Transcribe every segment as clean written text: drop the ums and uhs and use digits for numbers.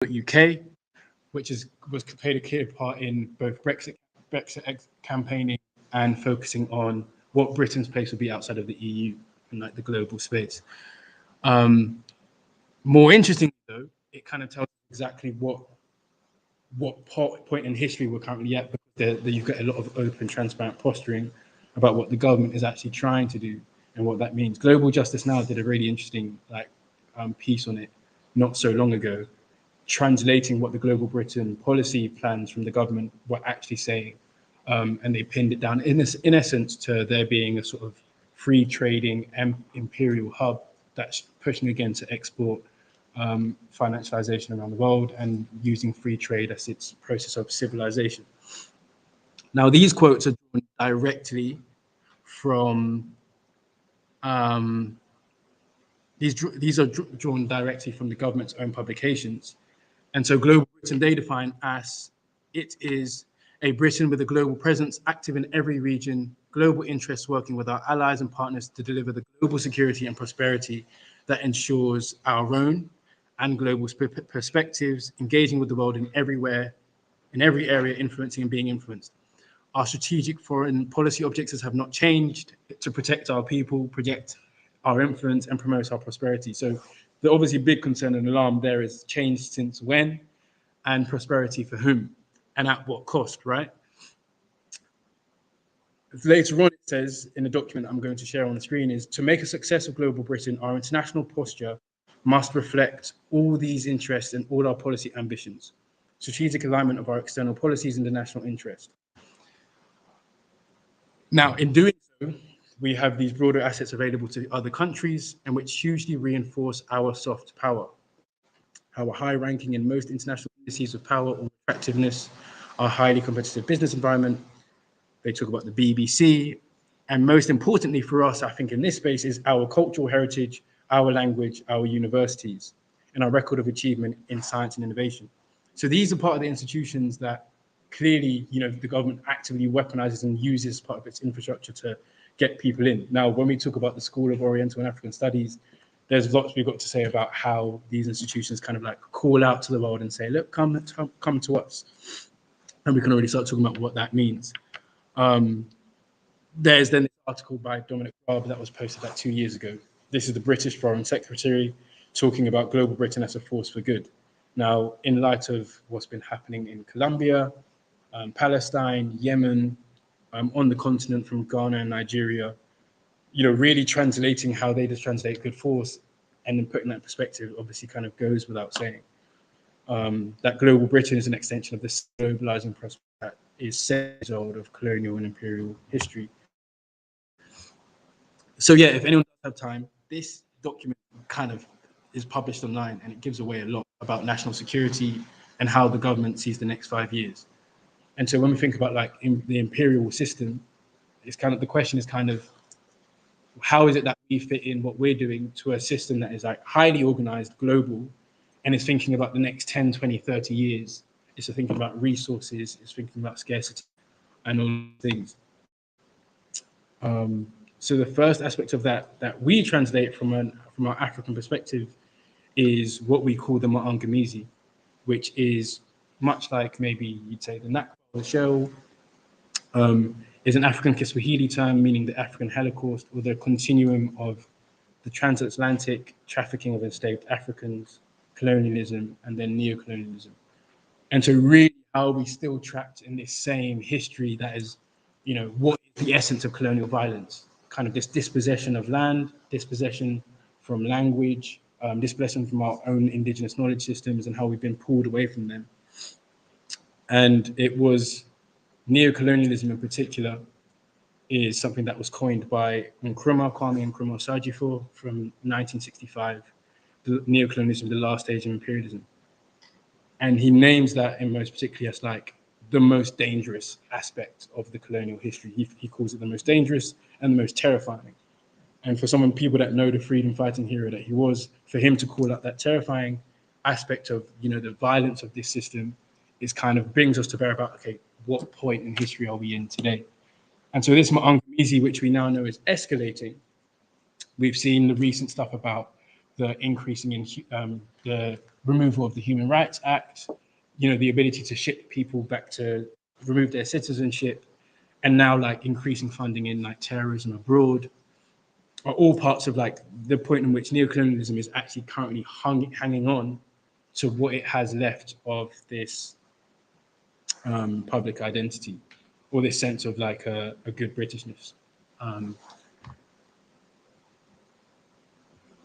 UK, which was played a key part in both Brexit campaigning and focusing on what Britain's place would be outside of the EU in like the global space. More interesting though, it kind of tells exactly what point in history we're currently at, because you've got a lot of open, transparent posturing about what the government is actually trying to do and what that means. Global Justice Now did a really interesting piece on it not so long ago, translating what the Global Britain policy plans from the government were actually saying, and they pinned it down in essence to there being a sort of free trading imperial hub that's pushing again to export financialization around the world and using free trade as its process of civilization. Now, these quotes are drawn directly from these are drawn directly from the government's own publications. And so Global Britain, they define as it is a Britain with a global presence, active in every region, global interests, working with our allies and partners to deliver the global security and prosperity that ensures our own and global perspectives, engaging with the world in every area, influencing and being influenced. Our strategic foreign policy objectives have not changed: to protect our people, project our influence, and promote our prosperity. So the obviously big concern and alarm there is change since when, and prosperity for whom, and at what cost, right? Later on, it says in a document I'm going to share on the screen is, to make a success of Global Britain, our international posture must reflect all these interests and all our policy ambitions, strategic alignment of our external policies and the national interest. Now, in doing so, we have these broader assets available to other countries, and which hugely reinforce our soft power, our high ranking in most international indices of power or attractiveness, our highly competitive business environment. They talk about the BBC, and most importantly for us, I think in this space, is our cultural heritage, our language, our universities, and our record of achievement in science and innovation. So these are part of the institutions that clearly, the government actively weaponizes and uses as part of its infrastructure to get people in. Now, when we talk about the School of Oriental and African Studies, there's lots we've got to say about how these institutions kind of like call out to the world and say, look, come to us. And we can already start talking about what that means. There's then this article by Dominic Raab that was posted like 2 years ago. This is the British Foreign Secretary talking about Global Britain as a force for good. Now, in light of what's been happening in Colombia, Palestine, Yemen, on the continent from Ghana and Nigeria, really translating how they just translate good force, and then putting that perspective obviously kind of goes without saying. That Global Britain is an extension of this globalizing process that is centuries old of colonial and imperial history. So yeah, if anyone does have time, this document kind of is published online, and it gives away a lot about national security and how the government sees the next 5 years. And so when we think about like the imperial system, it's kind of, the question is kind of, how is it that we fit in what we're doing to a system that is like highly organized, global, and is thinking about the next 10, 20, 30 years. It's thinking about resources, it's thinking about scarcity and all things. So the first aspect of that we translate from our African perspective is what we call the Maangamizi, which is much like maybe you'd say the Nakba or the Shell, is an African Kiswahili term meaning the African Holocaust, or the continuum of the transatlantic trafficking of enslaved Africans, colonialism, and then neocolonialism. And so really, how are we still trapped in this same history that is, what is the essence of colonial violence? Kind of this dispossession of land, dispossession from language, dispossession from our own indigenous knowledge systems, and how we've been pulled away from them. And it was neocolonialism in particular is something that was coined by Kwame Nkrumah Sajifo from 1965, the neocolonialism, the last stage of imperialism. And he names that in most particularly as like the most dangerous aspect of the colonial history. He calls it the most dangerous and the most terrifying. And for people that know the freedom fighting hero that he was, for him to call out that terrifying aspect of, the violence of this system is kind of brings us to bear about, okay, what point in history are we in today? And so this Maangamizi, which we now know is escalating, we've seen the recent stuff about the increasing in the the removal of the Human Rights Act, you know, the ability to ship people back to remove their citizenship, and now like increasing funding in like terrorism abroad, are all parts of like the point in which neocolonialism is actually currently hanging on to what it has left of this public identity, or this sense of like a good Britishness.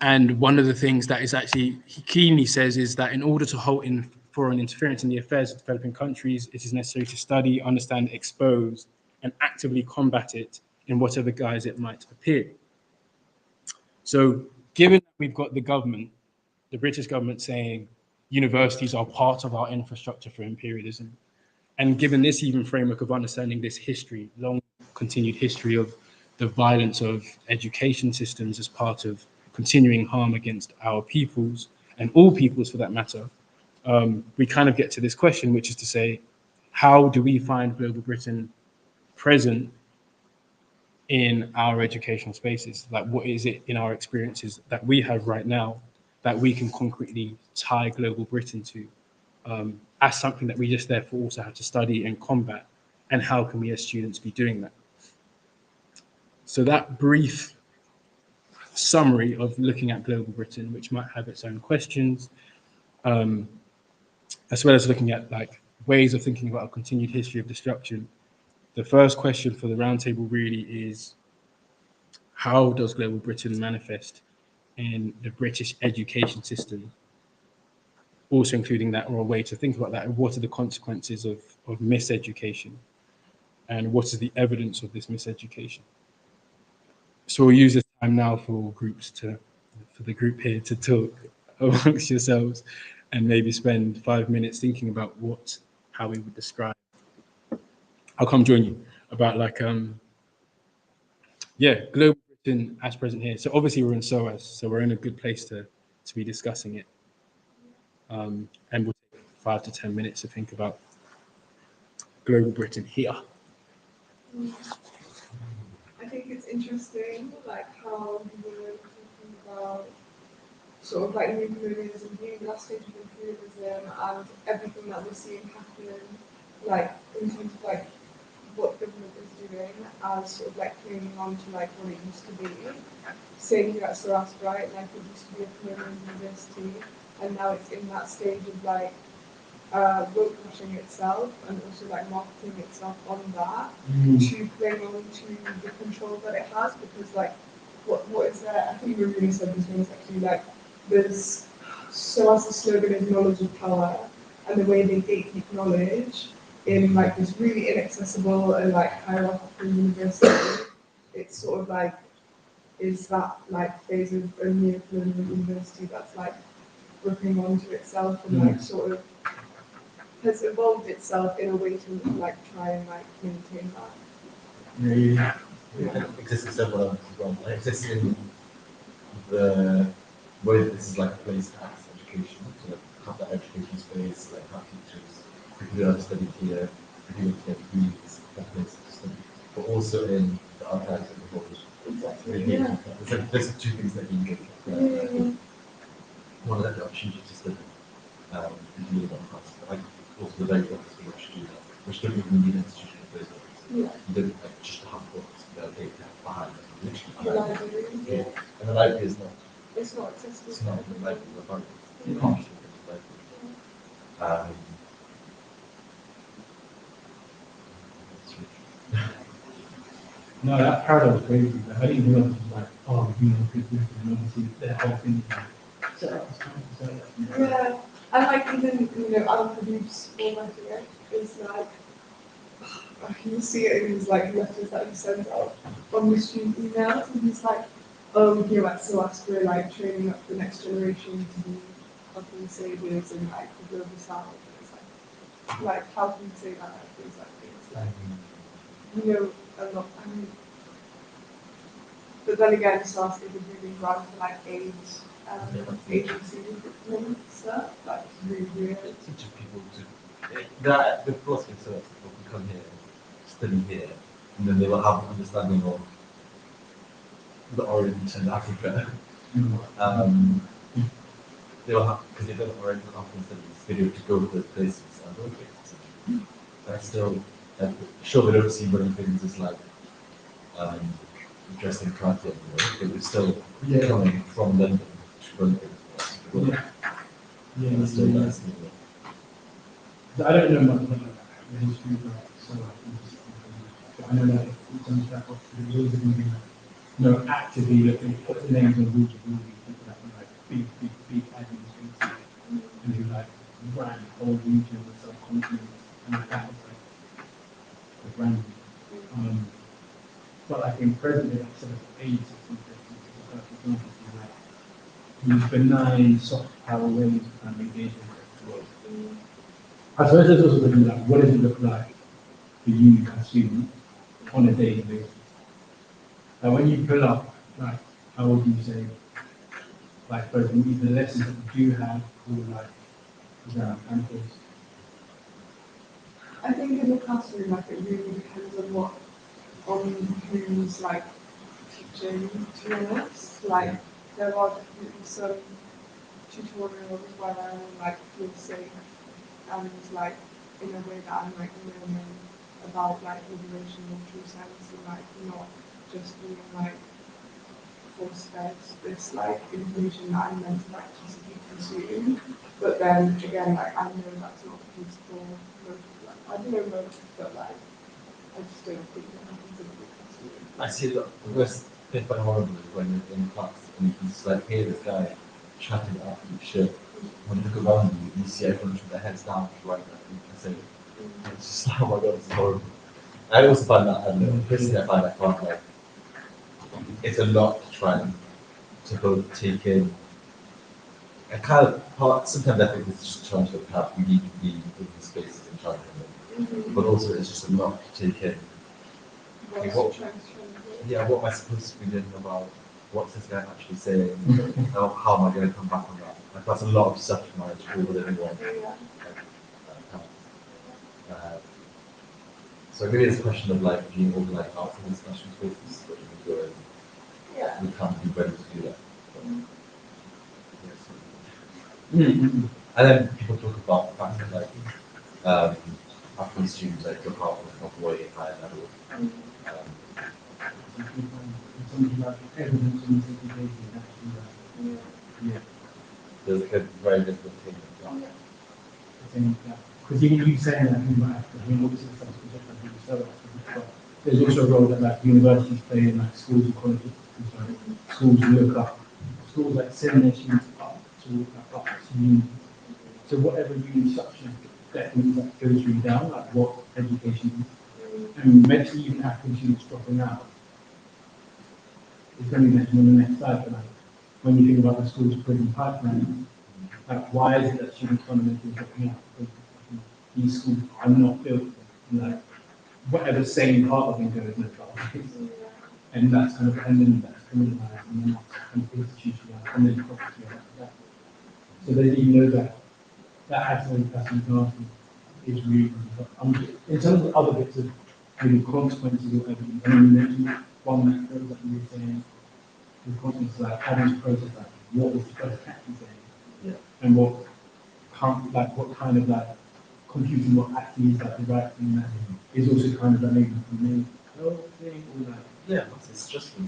And one of the things that is actually, he keenly says, is that in order to halt in foreign interference in the affairs of developing countries, it is necessary to study, understand, expose, and actively combat it in whatever guise it might appear. So given that we've got the government, the British government, saying universities are part of our infrastructure for imperialism, and given this even framework of understanding this history, long continued history of the violence of education systems as part of continuing harm against our peoples, and all peoples for that matter, we kind of get to this question, which is to say, how do we find global Britain present in our educational spaces? Like, what is it in our experiences that we have right now that we can concretely tie global Britain to, as something that we just therefore also have to study and combat? And how can we as students be doing that? So that brief summary of looking at global Britain, which might have its own questions, as well as looking at like ways of thinking about a continued history of destruction. The first question for the roundtable really is, how does global Britain manifest in the British education system? Also including that, or a way to think about that, and what are the consequences of miseducation? And what is the evidence of this miseducation? So we'll use this time now for the group here to talk amongst yourselves, and maybe spend 5 minutes thinking about how we would describe. I'll come join you about like, global Britain as present here. So obviously we're in SOAS, so we're in a good place to be discussing it. And we'll take 5 to 10 minutes to think about global Britain here. I think it's interesting, like how we were talking about sort of like neocolonialism being the last stage of imperialism, and everything that we're seeing happen, like in terms of like what the government is doing as sort of like clinging on to like what it used to be. Same here at SOAS, right? Like it used to be a colonial university, and now it's in that stage of like whitewashing itself, and also like marketing itself on that to cling on to the control that it has, because like what is there? I think you really said this one is actually like there's SOAS, the slogan is knowledge of power, and the way they gatekeep knowledge in like this really inaccessible and like hierarchical university, it's sort of like is that like phase of a neocolonial university that's like gripping onto itself and like sort of has evolved itself in a way to like try and like maintain that. Yeah. Exists in several levels as well. It exists in the way that this is like a place to access education, to like have that education space, like have teachers who do study here, who do get degrees, that place to study, but also in the archives of the world. Exactly. Yeah. There's two things that you get. One of them, the opportunity to study. Is really not fast. Like also the very focus of which to do that, which don't even need an institution of those books. Yeah. You don't like just have books that they have behind, literally The behind. library, Yeah. And the library is not. It's not accessible. It's not the library of the library. You can't just look at the library. No, that paradigm was crazy. Like, I didn't realize it was like, oh, you know, people see their whole thing is like, set up, Yeah, and like even Al-Qaboob's formatting it is like you see it in his like letters that he sends out on the student emails, and he's like, oh, here at SOAS we're like training up the next generation to be fucking saviors and like the global south. And it's like how can you say that? Things like things like a lot. I mean, but then again, SOAS is a really run for like AIDS. Agency stuff, like really weird. Teaching people to that the philosophy of people can come here, study here, and then they will have an understanding of the Orient and Africa. they'll have, because they don't already often send this video to go to those places and okay. But still, sure, they don't see many things as like dressed in karate anymore, but it's still coming from London to run things. Yeah, Still yeah. nice. So I don't know much about the history of so but I know that in terms of that, the rules are going to be actively looking, put the names on rules of all these people that are like big admin spaces and who like ran whole regions and subcontinents and like that was like the branding. But like in present day, like 1780s, 1650s, like these benign soft power ways of kind of engaging with the world. I suppose there's also looking like what does it look like for you as student on a daily basis? Like when you pull up, like how would you say, like both the lessons that you do have or like around campus? I think in the classroom, like it really depends on who's like teaching, to be honest. Like there are definitely some tutorials where I'm like feel safe and like in a way that I'm like learning about like liberation in true sense and like not just being like force fed this like information that I'm meant to like possibly consume. But then again, like I know that's not the case for most people. Like, I don't know most, but like I just don't think it happens in the classroom. I see the worst thing quite horrible is when you're in class and you can just like hear this guy chatting absolute shit. When you look around you, you see everyone with their heads down right now. You can say, it's just like, oh my god, this is horrible. I also find that, and personally I find that quite like, it's a lot to try and to both take in. I kind of part, sometimes I think it's just trying to have, we need to be in these spaces and trying to, but also it's just a lot to take in. What am I supposed to be doing about what's this guy actually saying? How am I going to come back on that? Like, that's a lot of self-knowledge over everyone. So maybe it's a question of like being organized out in discussion spaces that you can go in. We can't be ready to do that. And then people talk about the fact that like African students like drop out of way higher level. There's like a very different thing. Because even you saying that thing about Africa, I mean, obviously the stuff is different from the South Africa, but there's also a role that like universities play in like schools and colleges. Schools look up, schools like send their students up to uni. So whatever uni structure definitely like filters you down, like what education is. And eventually even African students dropping out. It's going to be mentioned on the next slide, but like when you think about the school's prison pipeline, like why is it that students fundamentally dropping out? Because these schools are not built in like whatever same part of them goes in the and that's kind of and then that's criminalized and then that's kind of institutionalized and then property after that. So they didn't know that accident passing example is really in terms of other bits of maybe consequences or evidence. I mean, you mentioned one macro that you were saying the consequences like having to process like what was the first actually saying and what can't like what kind of like computing what actually is like the right thing that is also kind of like maybe the main thing or like it's just it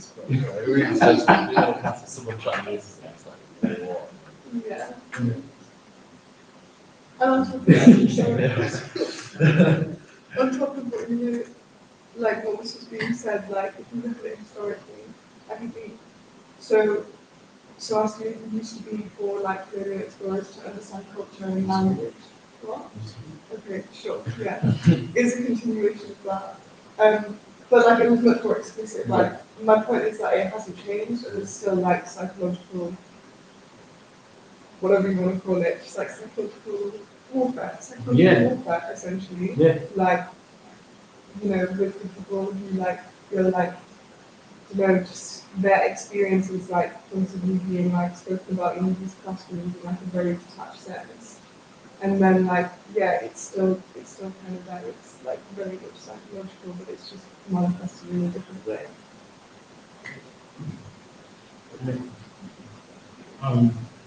really is just that's someone trying to use it. It's like what? And on top of what you know, like what was just being said, like if you look at it historically, I think so our students used to be for like the explorers to understand culture and language. What? Okay, sure, it's a continuation of that. But like it was much more explicit. Like my point is that it hasn't changed, and it's still like psychological, whatever you want to call it, just like psychological warfare, warfare essentially. Like, you know, with the people who like feel like, you know, just their experiences like constantly being like spoken about in these classrooms in like a very detached sense. And then like, it's still kind of like, it's like very much psychological, but it's just manifested in a different way.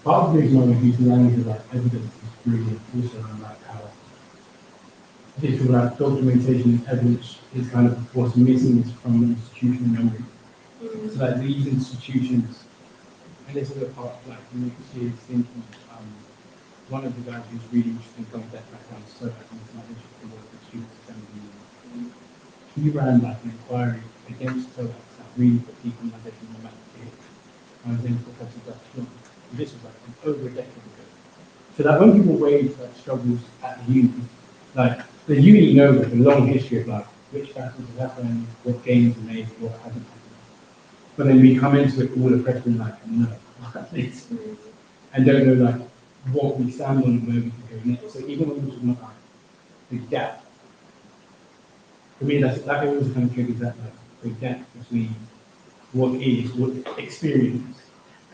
part of the reason why we use language of like evidence is really also around like how digital like documentation and evidence is kind of what's missing is from institutional memory. So like these institutions, and this is a part of like Nick's thinking. One of the guys who's really interesting from that background, so I think it's not interesting work with students assembly. He ran like an inquiry against TOAX that really put decolonization on the map. I was in Professor Dutch. This was like over a decade ago. So that when people wage like struggles at the uni, like the uni knows like a long history of like which battles have happened, what gains are made, what hasn't happened. But then we come into it all oppressed and like, no, and don't know like what we stand on and where we can go next. So even when we're talking about the gap, for me that always kind of triggers that like the gap between what experience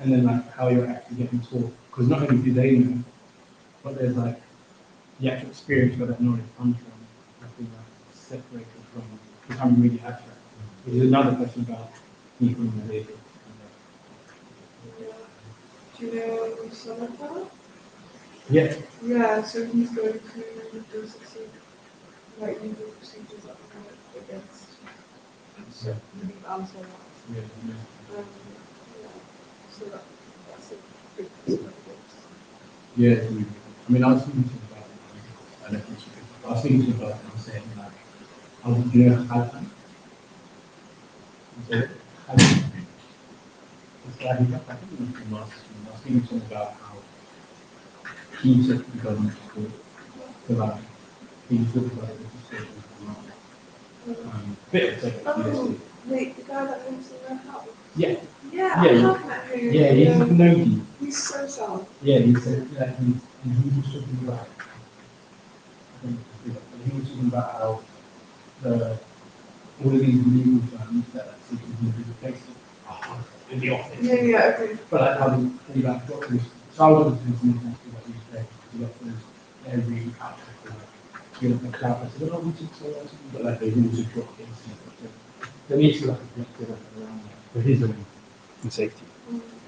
and then like how you're actually getting taught. Because not only do they know, but there's like the actual experience where that knowledge comes from, I feel like separated from becoming really abstract. Which is another question about decolonization. Do you know Sonata? Yeah. Yeah, so he's going to do succeed, like legal procedures at the moment against answer that. Yeah. Yeah, so that's a big perspective. Yeah. I mean, I was thinking about I don't think I was thinking about I'm saying like I was doing a pattern. So it's like I think from last I was thinking something about how he took the government to court for like he talked about it bit of Oh, wait, the guy that lives in their house? Yeah. Yeah, Yeah, I have met him. Yeah, he's a Nogi. He's so sad. Yeah, he said that and he was talking about he was talking about how all of these legal firms that seek to do the place in the office. Yeah, okay. But like how they like got this so I wasn't thinking that we said we got this every outfit you know the cloud I said, oh we took so much but like they also dropped it. There needs to be like a collective around that for his own safety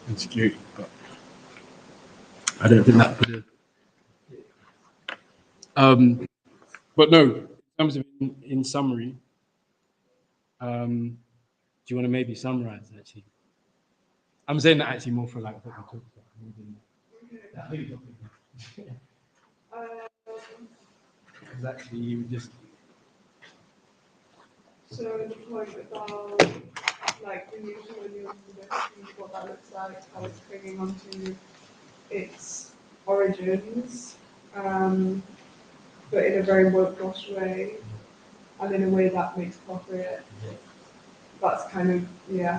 and security. But I don't think that would But no, in terms of in summary, do you want to maybe summarize actually? I'm saying that actually more for like what we talked about. Because actually you would just So the point about like the new colonial university, what that looks like, how it's clinging onto its origins, but in a very whitewashed way, and in a way that makes profit. Yeah. That's kind of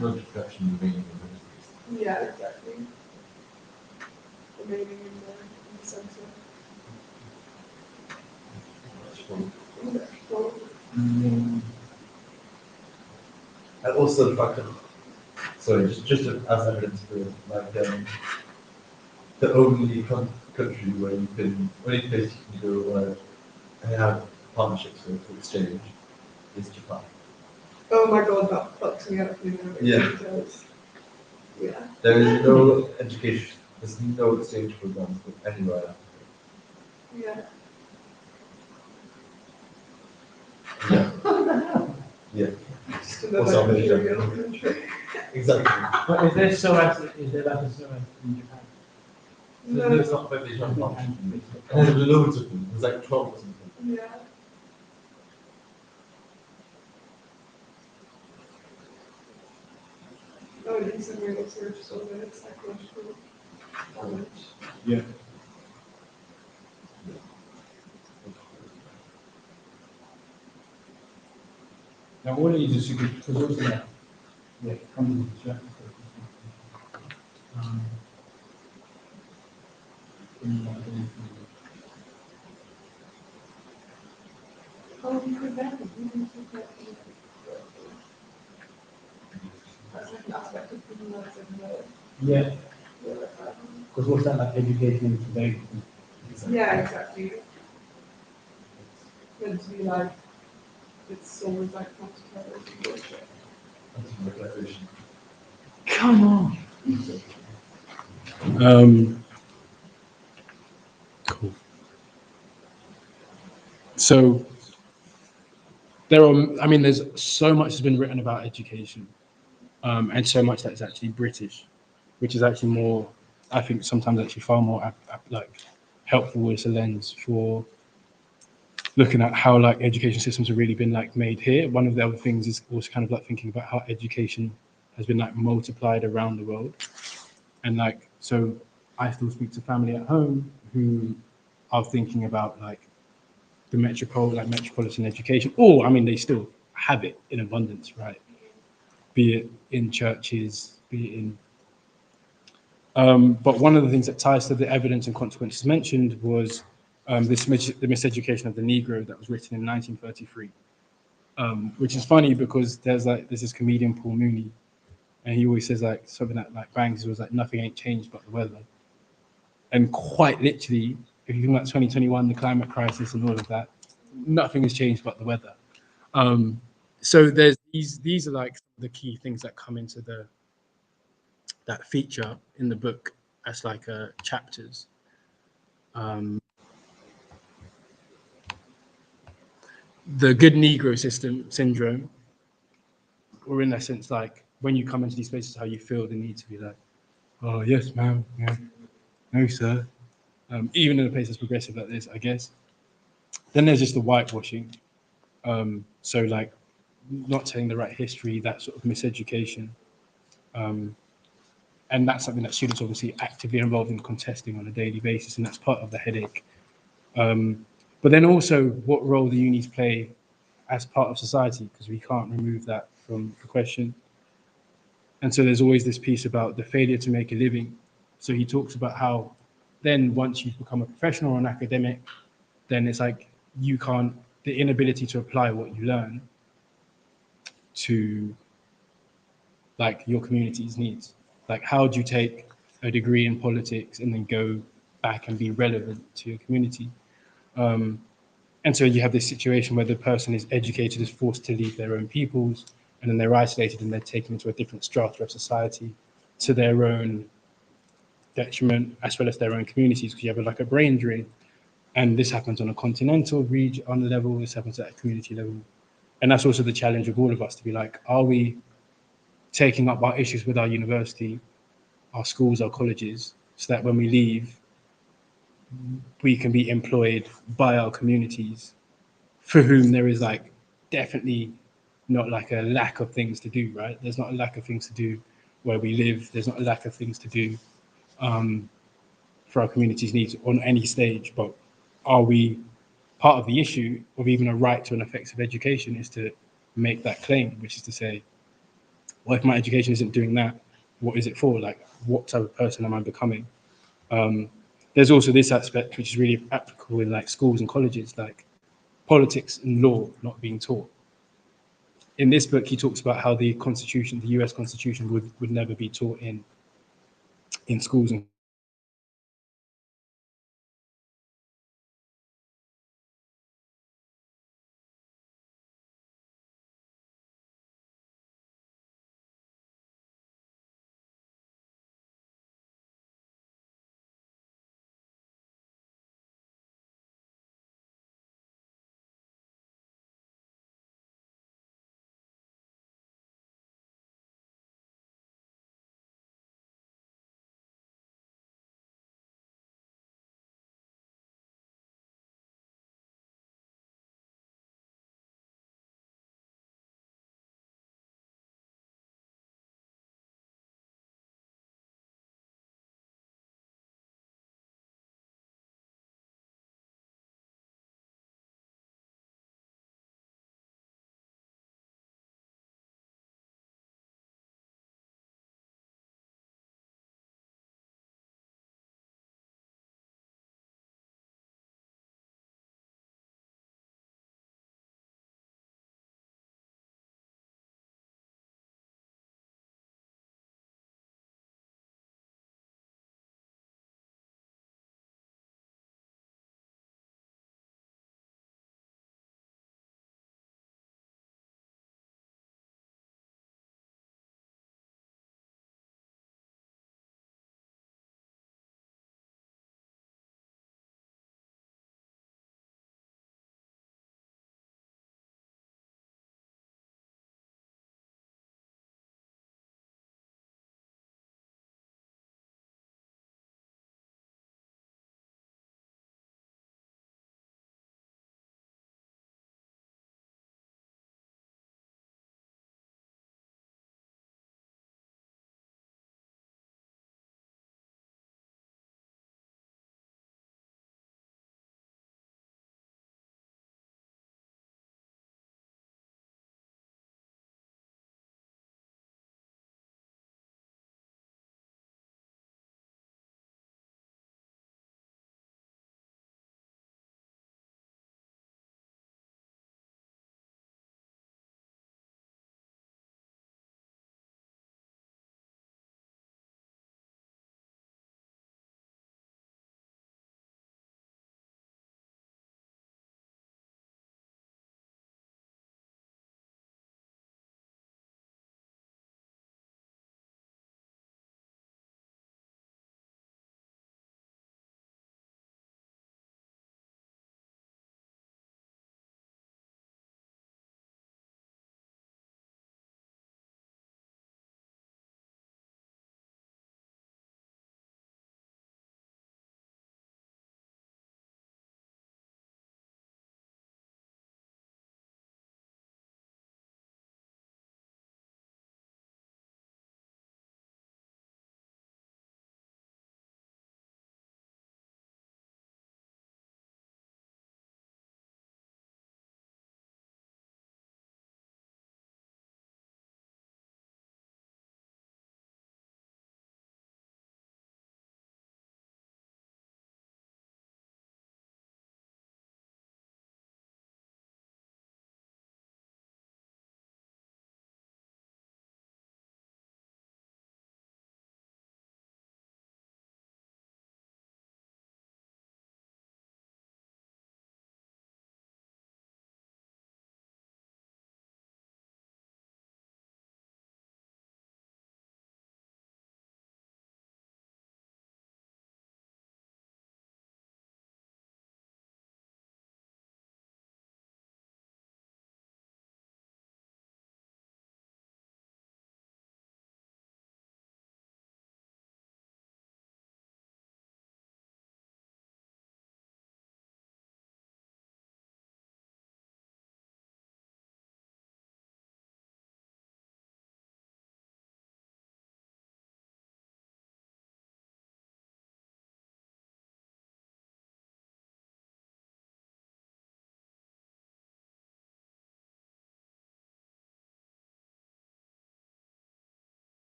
No distraction remaining in yeah, exactly. Remaining in the center. And also the fact that, sorry, just as evidence for like the only country where you can, only place you can go where they have partnerships with for exchange is Japan. Oh my god, that fucks me up, you know. Yeah. Does. Yeah. There is no education, there's no exchange programs with anywhere. Yeah. Yeah. Yeah. Just Or another South imperial Asia. country. Exactly. But is there SOAS? Is there like a SOAS in Japan? No, it's not that they have partnerships. And there's loads of them. There's like 12 or something. Yeah. Oh, these are really serious on the psychological damage. Yeah. Now, all of these are super, because also that, yeah, comes with distracting How do you prevent it? That's like an aspect of criminalism. Yeah. Because what's that like education and today? Yeah, exactly. Meant to be like, it's always like counter-terrorism bullshit. Anti-radicalization. Come on. So there's so much has been written about education, and so much that's actually British, which is actually more, I think sometimes actually far more like helpful as a lens for looking at how like education systems have really been like made here. One of the other things is also kind of like thinking about how education has been like multiplied around the world. And like, so I still speak to family at home who are thinking about like the metropolitan education, or I mean, they still have it in abundance, right? Be it in churches, be it in. But one of the things that ties to the evidence and consequences mentioned was the miseducation of the Negro that was written in 1933, which is funny because there's this comedian Paul Mooney, and he always says like something that like bangs. He was like, nothing ain't changed but the weather. And quite literally, if you think about 2021, the climate crisis and all of that, nothing has changed but the weather. So there's these are like the key things that come into that feature in the book as like chapters. The good Negro syndrome, or in essence, like when you come into these spaces, how you feel the need to be like, oh yes, ma'am, yeah, no sir. Even in a place that's progressive like this, I guess. Then there's just the whitewashing. So like not telling the right history, that sort of miseducation. And that's something that students obviously actively involved in contesting on a daily basis, and that's part of the headache. But then also what role the unis play as part of society, because we can't remove that from the question. And so there's always this piece about the failure to make a living. So he talks about how then once you've become a professional or an academic, then it's like the inability to apply what you learn to like your community's needs. Like how do you take a degree in politics and then go back and be relevant to your community? And so you have this situation where the person is educated, is forced to leave their own peoples, and then they're isolated and they're taken into a different strata of society to their own detriment, as well as their own communities, because you have like a brain drain. And this happens on a continental region on the level, this happens at a community level. And that's also the challenge of all of us to be like, are we taking up our issues with our university, our schools, our colleges, so that when we leave, we can be employed by our communities for whom there is like definitely not like a lack of things to do, right? There's not a lack of things to do where we live. There's not a lack of things to do for our community's needs on any stage. But are we part of the issue of even a right to an effective education is to make that claim, which is to say, well, if my education isn't doing that, what is it for? Like, what type of person am I becoming? There's also this aspect which is really applicable in like schools and colleges, like politics and law not being taught. In this book, he talks about how the Constitution, the US Constitution, would never be taught in schools and